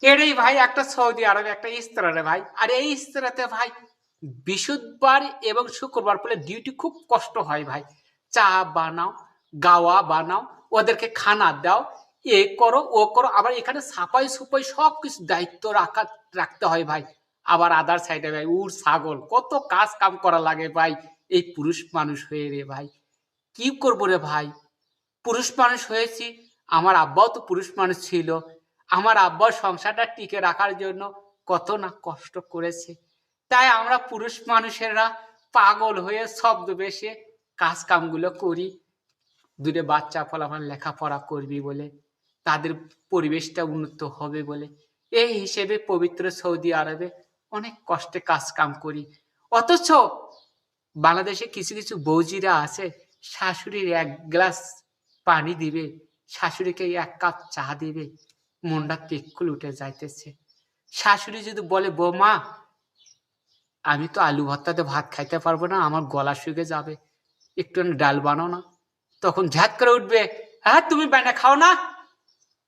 এটাই ভাই একটা সৌদি আরবে একটা ইস্তারা রে ভাই। আর এই ইস্তারাতে ভাই বৃহস্পতিবার এবং শুক্রবার পড়লে ডিউটি খুব কষ্ট হয় ভাই। চা বানাও, গাওয়া বানাও, ওদেরকে খানা দাও, এ করো ও করো, আবার এখানে সাফাই সুপাই সব কিছু দায়িত্ব রাখতে হয় ভাই। আবার আদার সাইডে ভাই উট ছাগল কত কাজ কাম করা লাগে ভাই। এই পুরুষ মানুষ হয়ে রে ভাই কি করবো রে ভাই। পুরুষ মানুষ হয়েছি, আমার আব্বাও তো পুরুষ মানুষ ছিল। আমার আব্বার সংসারটা টিকে রাখার জন্য কত না কষ্ট করেছে। তাই আমরা পুরুষ মানুষেরা পাগল হয়ে ছদ্মবেশে কাজ কামগুলো করি। দূরে বাচ্চা ফলাফল লেখাপড়া করবি বলে, তাদের পরিবেশটা উন্নত হবে বলে। এই হিসেবে পবিত্র সৌদি আরবে অনেক কষ্টে কাজ কাম করি। অথচ বাংলাদেশে কিছু কিছু বৌজিরা আছে, শাশুড়ির এক গ্লাস পানি দিবে, শাশুড়িকে এক কাপ চা দিবে, মনটা পেক্ষুল উঠে যাইতেছে। শাশুড়ি যদি বলে বৌমা আমি তো আলু ভর্তাতে ভাত খাইতে পারবো না, আমার গলা শুকে যাবে, একটু ডাল বানাও না, তখন ঝাঁত করে উঠবে, হ্যাঁ তুমি বানা খাও না।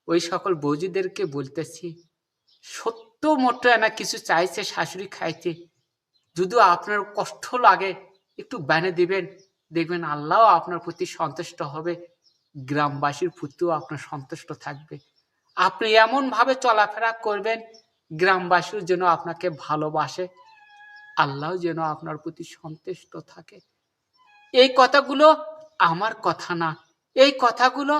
ওই সকল বৌজিদেরকে বলতেছি, সত্য মোটো না কিছু চাইছে শাশুড়ি খাইতে, যদি আপনার কষ্ট লাগে একটু বানিয়ে দিবেন, দেখবেন আল্লাহ আপনার প্রতি সন্তুষ্ট হবে, গ্রামবাসীর প্রতিও আপনার সন্তুষ্ট থাকবে। আপনি এমন ভাবে চলাফেরা করবেন গ্রামবাসীর যেন আপনাকে ভালোবাসে, আল্লাহ যেন আপনার প্রতি সন্তুষ্ট থাকে। এই কথাগুলো আমার কথা না, এই কথাগুলো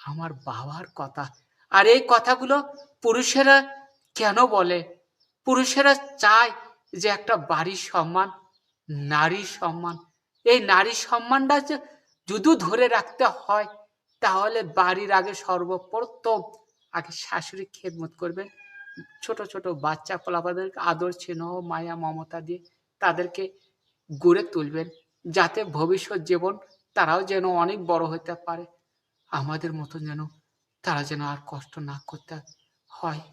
আমার বাবার কথা। আর এই কথাগুলো পুরুষেরা কেন বলে? পুরুষেরা চায় যে একটা বাড়ির সম্মান, নারীর সম্মান। এই নারীর সম্মানটা যদি ধরে রাখতে হয় তাহলে বাড়ির আগে সর্বপ্রথম আগে শাশুড়ি খেদমত করবেন। ছোট ছোট বাচ্চা পোলাপানদেরকে আদর স্নেহ মায়া মমতা দিয়ে তাদেরকে গড়ে তুলবেন, যাতে ভবিষ্যৎ জীবন তারাও যেন অনেক বড় হতে পারে, আমাদের মতন যেন তারা যেন আর কষ্ট না করতে হয়।